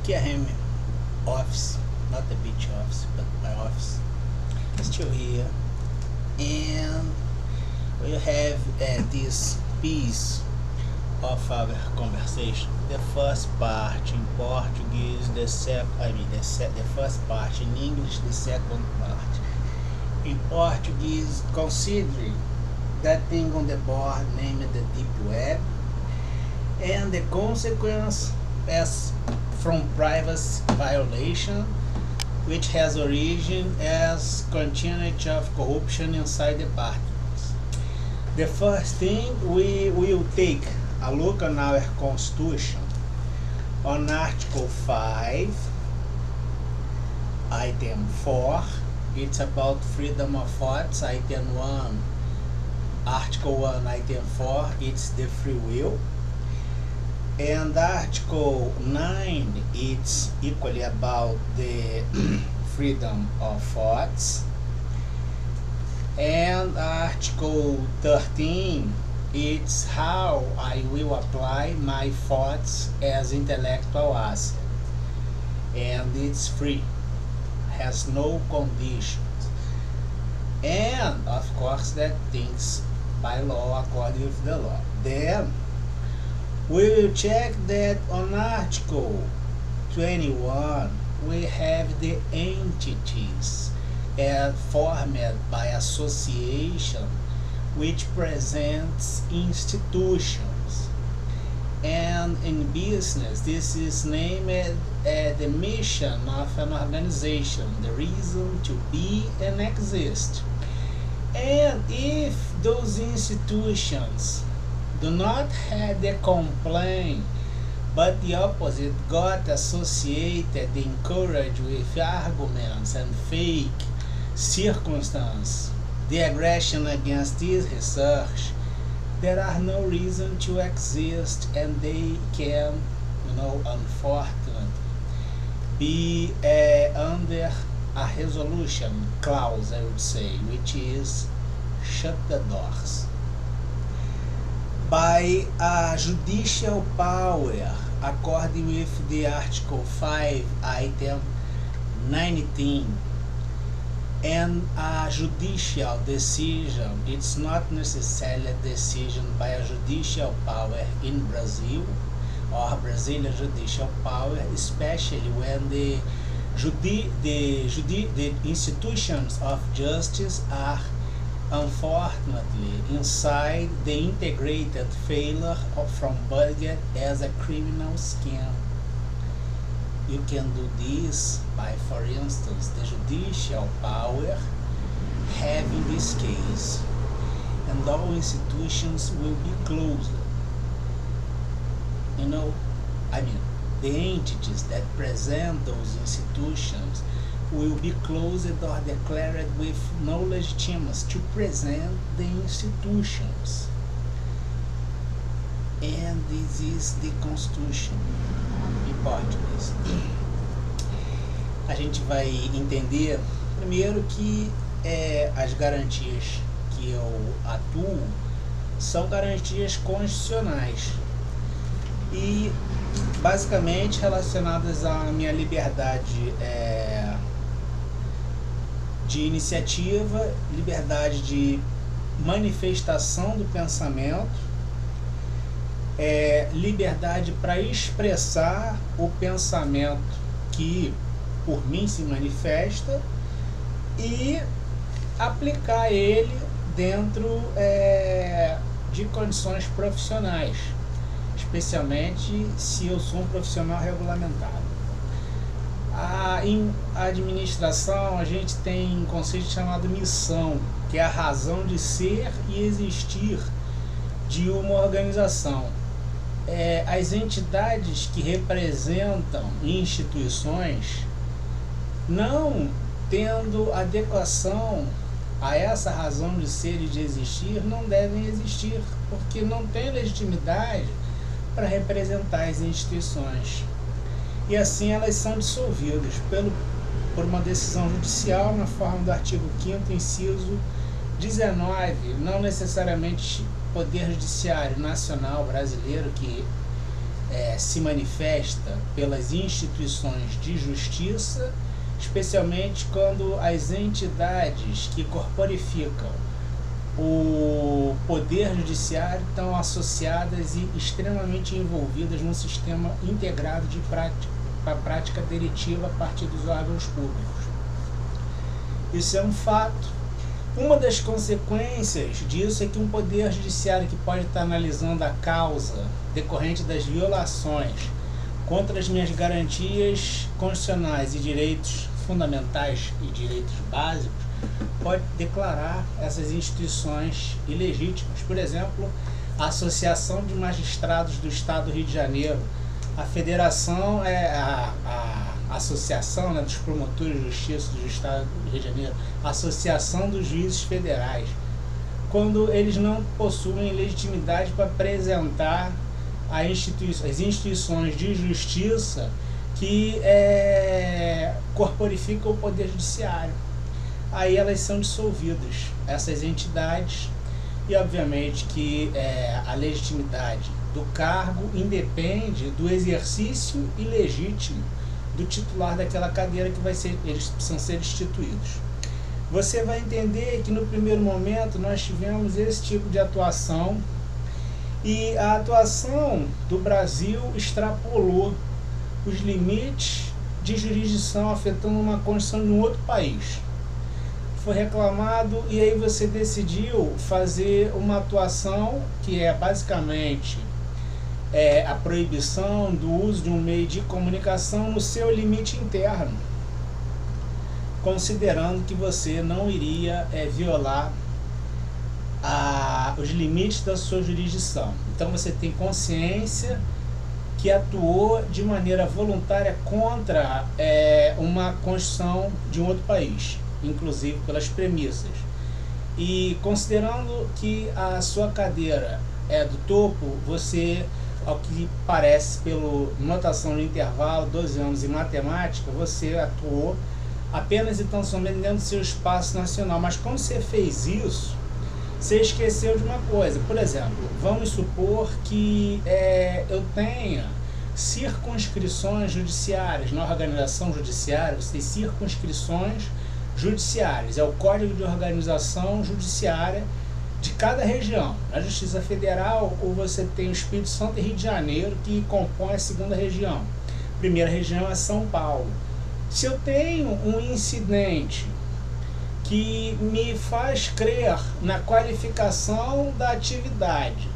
Kia Ham office, not the beach office, but my office, still here. And we have this piece of our conversation. The first part in Portuguese, the first part in English, the second part. In Portuguese, considering that thing on the board named the deep web and the consequence as from privacy violation, which has origin as continuity of corruption inside departments. The first thing, we will take a look on our constitution on Article 5, Item 4. It's about freedom of thoughts. Item 1, Article 1, Item 4, it's the free will. And Article 9, it's equally about the freedom of thoughts. And Article 13, it's how I will apply my thoughts as intellectual asset. And it's free, has no conditions. And of course that things by law according with the law. Then we will check that on Article 21 we have the entities formed by association which presents institutions. And in business, this is named the mission of an organization, the reason to be and exist. And if those institutions do not have the complaint, but the opposite got associated, encouraged with arguments and fake circumstances, the aggression against this research, there are no reason to exist, and they can, unfortunately, be under a resolution clause, I would say, which is shut the doors. By a judicial power, according with the Article 5, Item 19, and a judicial decision, it's not necessarily a decision by a judicial power in Brazil or Brazilian judicial power, especially when the institutions of justice are unfortunately inside the integrated failure from budget as a criminal scheme. You can do this by, for instance, the judicial power having this case, and all institutions will be closed. The entities that present those institutions will be closed or declared with no legitimacy to present the institutions. And this is the Constitution em português. A gente vai entender primeiro que as garantias que eu atuo são garantias constitucionais e basicamente relacionadas à minha liberdade de iniciativa, liberdade de manifestação do pensamento, liberdade para expressar o pensamento que por mim se manifesta e aplicar ele dentro de condições profissionais, especialmente se eu sou um profissional regulamentado. Em administração a gente tem um conceito chamado missão, que é a razão de ser e existir de uma organização. As entidades que representam instituições, não tendo adequação a essa razão de ser e de existir, não devem existir, porque não tem legitimidade para representar as instituições. E assim elas são dissolvidas por uma decisão judicial na forma do artigo 5º, inciso 19, não necessariamente Poder Judiciário Nacional Brasileiro, que se manifesta pelas instituições de justiça, especialmente quando as entidades que corporificam o poder judiciário estão associadas e extremamente envolvidas num sistema integrado de prática delitiva a partir dos órgãos públicos. Isso é um fato. Uma das consequências disso é que um poder judiciário que pode estar analisando a causa decorrente das violações contra as minhas garantias constitucionais e direitos fundamentais e direitos básicos pode declarar essas instituições ilegítimas. Por exemplo, a Associação de Magistrados do Estado do Rio de Janeiro, a Federação, a Associação, né, dos Promotores de Justiça do Estado do Rio de Janeiro, a Associação dos Juízes Federais, quando eles não possuem legitimidade para apresentar as instituições de justiça que corporificam o Poder Judiciário. Aí elas são dissolvidas, essas entidades, e obviamente que a legitimidade do cargo independe do exercício ilegítimo do titular daquela cadeira que eles precisam ser destituídos. Você vai entender que no primeiro momento nós tivemos esse tipo de atuação, e a atuação do Brasil extrapolou os limites de jurisdição, afetando uma Constituição de um outro país. Foi reclamado, e aí você decidiu fazer uma atuação que é basicamente a proibição do uso de um meio de comunicação no seu limite interno, considerando que você não iria violar os limites da sua jurisdição. Então você tem consciência que atuou de maneira voluntária contra uma Constituição de um outro país, inclusive pelas premissas. E considerando que a sua cadeira é do topo, você, ao que parece pela notação de intervalo, 12 anos em matemática, você atuou apenas e tão somente dentro do seu espaço nacional. Mas quando você fez isso, você esqueceu de uma coisa. Por exemplo, vamos supor que eu tenha circunscrições judiciárias. Na organização judiciária, você tem circunscrições judiciárias. É o Código de Organização Judiciária de cada região. Na Justiça Federal, ou você tem o Espírito Santo e Rio de Janeiro, que compõem a segunda região. A primeira região é São Paulo. Se eu tenho um incidente que me faz crer na qualificação da atividade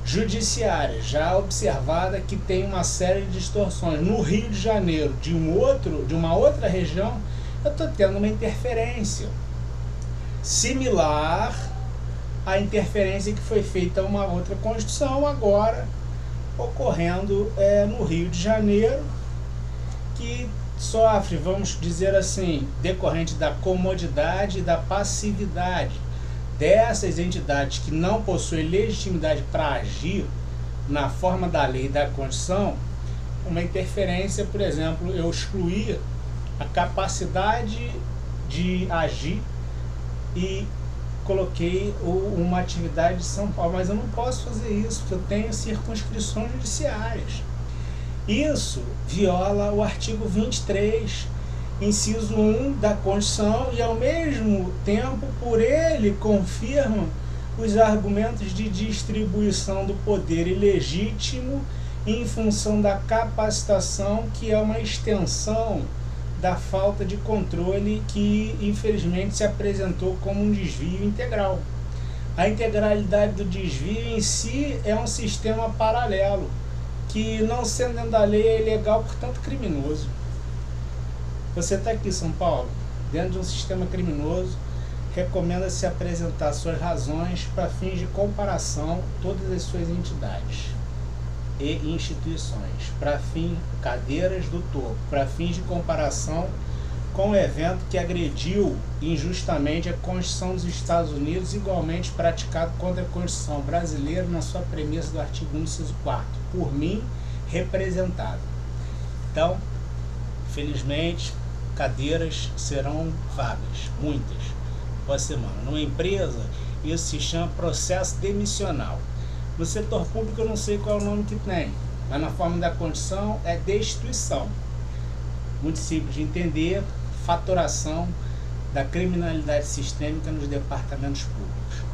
judiciária, já observada que tem uma série de distorções no Rio de Janeiro de uma outra região, eu estou tendo uma interferência similar à interferência que foi feita a uma outra Constituição, agora ocorrendo no Rio de Janeiro, que sofre, vamos dizer assim, decorrente da comodidade e da passividade dessas entidades que não possuem legitimidade para agir na forma da lei e da Constituição, uma interferência, por exemplo, eu excluir a capacidade de agir e coloquei uma atividade de São Paulo, mas eu não posso fazer isso, porque eu tenho circunscrições judiciárias. Isso viola o artigo 23, inciso 1 da Constituição, e ao mesmo tempo, por ele, confirma os argumentos de distribuição do poder ilegítimo em função da capacitação, que é uma extensão da falta de controle que, infelizmente, se apresentou como um desvio integral. A integralidade do desvio em si é um sistema paralelo, que, não sendo dentro da lei, é ilegal, portanto criminoso. Você está aqui em São Paulo, dentro de um sistema criminoso, recomenda-se apresentar suas razões para fins de comparação, todas as suas entidades e instituições, cadeiras do topo, para fins de comparação com o evento que agrediu injustamente a Constituição dos Estados Unidos, igualmente praticado contra a Constituição brasileira na sua premissa do artigo 1, inciso 4, por mim, representado. Então, felizmente, cadeiras serão vagas, muitas, por semana. Numa empresa, isso se chama processo demissional. No setor público, eu não sei qual é o nome que tem, Mas na forma da Constituição é destituição. Muito simples de entender, fatoração da criminalidade sistêmica nos departamentos públicos.